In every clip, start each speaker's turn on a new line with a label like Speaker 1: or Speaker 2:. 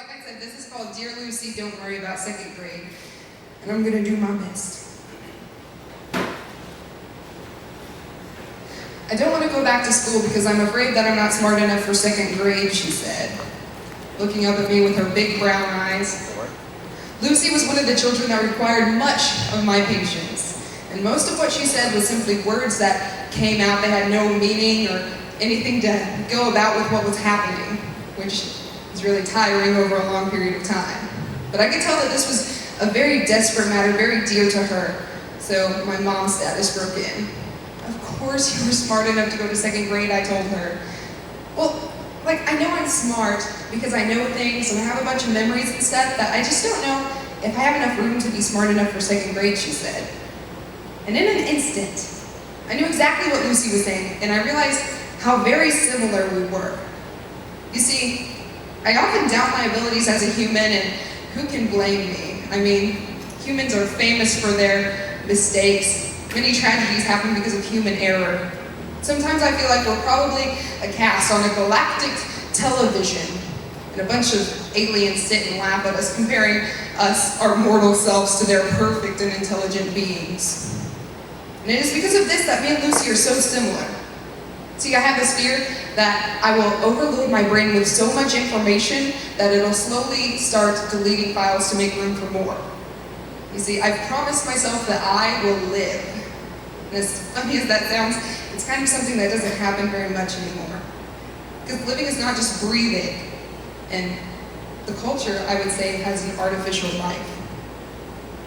Speaker 1: like I said, this is called Dear Lucy, Don't Worry About Second Grade. And I'm going to do my best. I don't want to go back to school because I'm afraid that I'm not smart enough for second grade, she said, looking up at me with her big brown eyes. Lucy was one of the children that required much of my patience. And most of what she said was simply words that came out. They had no meaning or anything to go about with what was happening, which was really tiring over a long period of time. But I could tell that this was a very desperate matter, very dear to her. So my mom's status broke in. Of course you were smart enough to go to second grade, I told her. Well, I know I'm smart because I know things and I have a bunch of memories and stuff, but I just don't know if I have enough room to be smart enough for second grade, she said. And in an instant, I knew exactly what Lucy was saying, and I realized how very similar we were. You see, I often doubt my abilities as a human, and who can blame me? I mean, humans are famous for their mistakes. Many tragedies happen because of human error. Sometimes I feel like we're probably a cast on a galactic television, and a bunch of aliens sit and laugh at us, comparing us, our mortal selves, to their perfect and intelligent beings. And it is because of this that me and Lucy are so similar. See, I have this fear that I will overload my brain with so much information that it'll slowly start deleting files to make room for more. You see, I've promised myself that I will live. And as funny as that sounds, it's kind of something that doesn't happen very much anymore. Because living is not just breathing, and the culture, I would say, has an artificial life.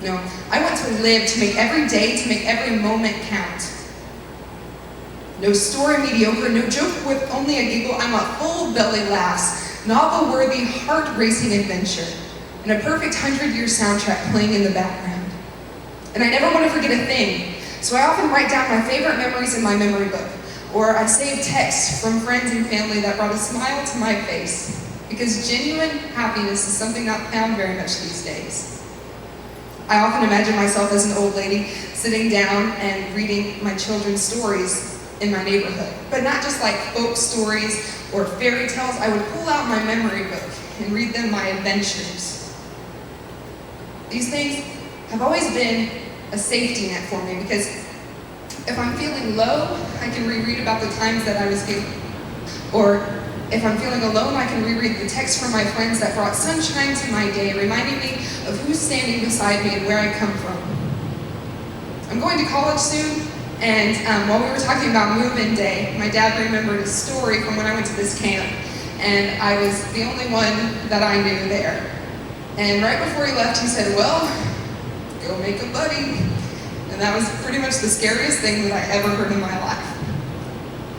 Speaker 1: No, I want to live, to make every day, to make every moment count. No story mediocre, no joke with only a giggle. I'm a full belly laughs, novel-worthy, heart-racing adventure, and a perfect 100-year soundtrack playing in the background. And I never want to forget a thing, so I often write down my favorite memories in my memory book, or I save texts from friends and family that brought a smile to my face, because genuine happiness is something not found very much these days. I often imagine myself as an old lady sitting down and reading my children's stories in my neighborhood, but not just like folk stories or fairy tales. I would pull out my memory book and read them my adventures. These things have always been a safety net for me, because if I'm feeling low, I can reread about the times that I was feeling, or if I'm feeling alone, I can reread the texts from my friends that brought sunshine to my day, reminding me of who's standing beside me and where I come from. I'm going to college soon, and while we were talking about move-in day, my dad remembered a story from when I went to this camp, and I was the only one that I knew there. And right before he left, he said, well, go make a buddy. And that was pretty much the scariest thing that I ever heard in my life.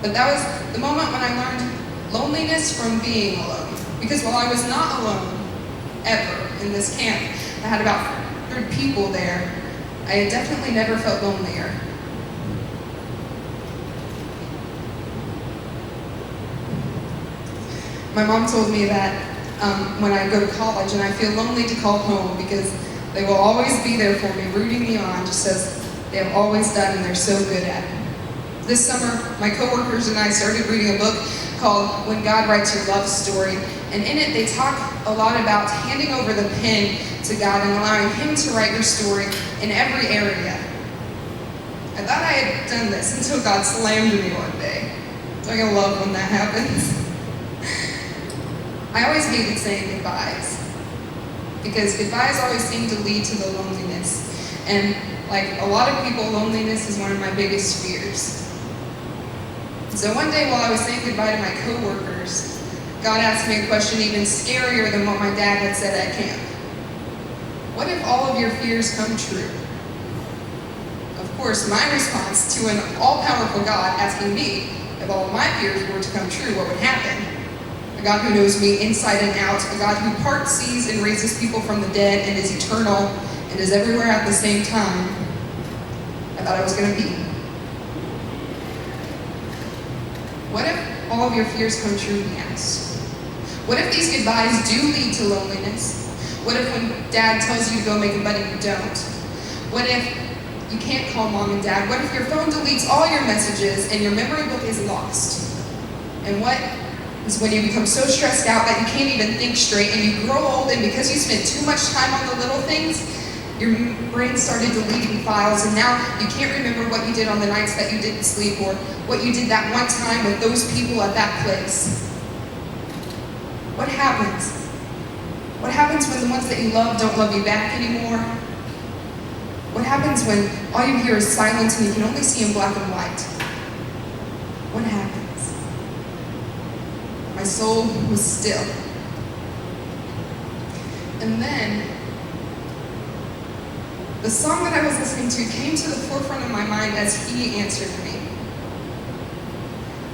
Speaker 1: But that was the moment when I learned loneliness from being alone. Because while I was not alone, ever, in this camp, I had about 100 people there, I had definitely never felt lonelier. My mom told me that when I go to college and I feel lonely to call home, because they will always be there for me, rooting me on, just as they have always done, and they're so good at it. This summer, my coworkers and I started reading a book called When God Writes Your Love Story, and in it they talk a lot about handing over the pen to God and allowing Him to write your story in every area. I thought I had done this until God slammed me one day. Don't you love when that happens? I always hated saying goodbyes, because goodbyes always seem to lead to the loneliness. And like a lot of people, loneliness is one of my biggest fears. So one day while I was saying goodbye to my coworkers, God asked me a question even scarier than what my dad had said at camp. What if all of your fears come true? Of course, my response to an all-powerful God asking me if all of my fears were to come true, what would happen? A God who knows me inside and out, a God who parts seas and raises people from the dead and is eternal and is everywhere at the same time, I thought I was going to be. What if all of your fears come true, he asked. What if these goodbyes do lead to loneliness? What if when Dad tells you to go make a buddy, you don't? What if you can't call Mom and Dad? What if your phone deletes all your messages and your memory book is lost? And what is when you become so stressed out that you can't even think straight, and you grow old, and because you spent too much time on the little things, your brain started deleting files, and now you can't remember what you did on the nights that you didn't sleep, or what you did that one time with those people at that place. What happens? What happens when the ones that you love don't love you back anymore? What happens when all you hear is silence and you can only see in black and white? What happens? My soul was still. And then, the song that I was listening to came to the forefront of my mind as he answered me.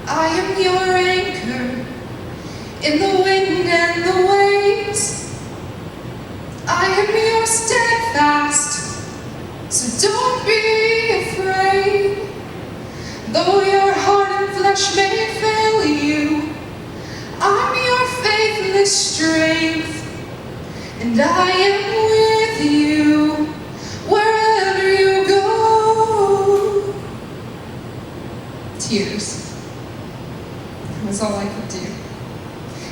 Speaker 1: I am your anchor in the wind and the waves. I am your steadfast, so don't be afraid. Though your heart and flesh may fail you, I'm your faithless strength, and I am with you wherever you go. Tears. That was all I could do.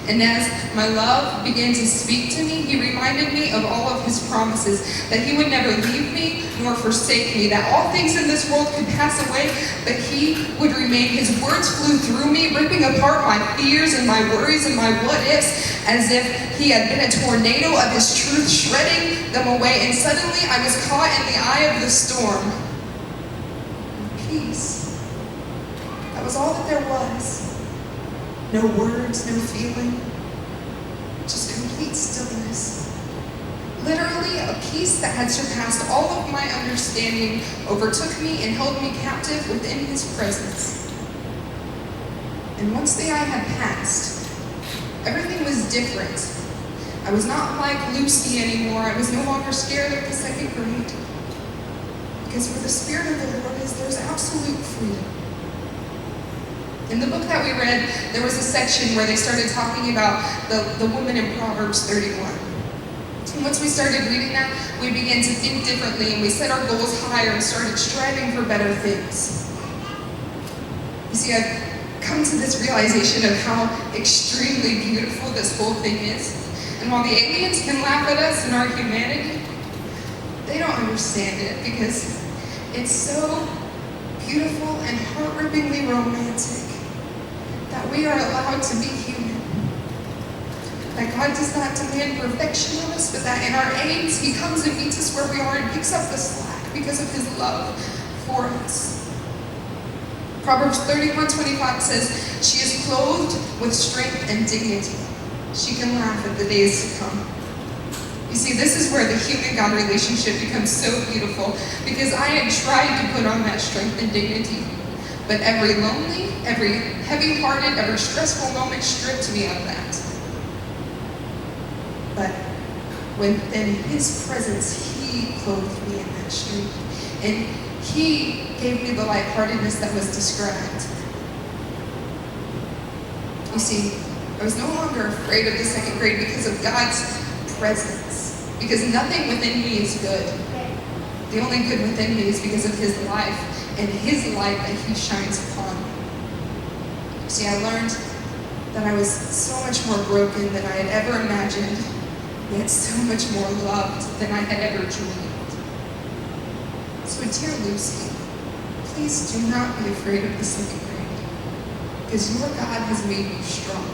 Speaker 1: And as my love began to speak to me, he reminded me of all of his promises, that he would never leave me nor forsake me, that all things in this world could pass away, but he would remain. His words flew through me, ripping apart my fears and my worries and my what-ifs, as if he had been a tornado of his truth, shredding them away. And suddenly I was caught in the eye of the storm. Peace. That was all that there was. No words, no feeling, just complete stillness. Literally, a peace that had surpassed all of my understanding overtook me and held me captive within his presence. And once the eye had passed, everything was different. I was not like Lucy anymore. I was no longer scared of the second grade. Because where the Spirit of the Lord is, there's absolute freedom. In the book that we read, there was a section where they started talking about the woman in Proverbs 31. And once we started reading that, we began to think differently, and we set our goals higher and started striving for better things. You see, I've come to this realization of how extremely beautiful this whole thing is. And while the aliens can laugh at us and our humanity, they don't understand it, because it's so beautiful and heart-rippingly romantic that we are allowed to be human. That God does not demand perfection of us, but that in our aims, he comes and meets us where we are and picks up the slack because of his love for us. Proverbs 31:25 says, she is clothed with strength and dignity. She can laugh at the days to come. You see, this is where the human-God relationship becomes so beautiful, because I had tried to put on that strength and dignity, but every lonely, every heavy-hearted, every stressful moment stripped me of that. But within his presence, he clothed me in that strength, and he gave me the lightheartedness that was described. You see, I was no longer afraid of the second grade because of God's presence, because nothing within me is good. The only good within me is because of his life and his light that he shines upon me. See, I learned that I was so much more broken than I had ever imagined, yet so much more loved than I had ever dreamed. So dear Lucy, please do not be afraid of the second grade, because your God has made you strong.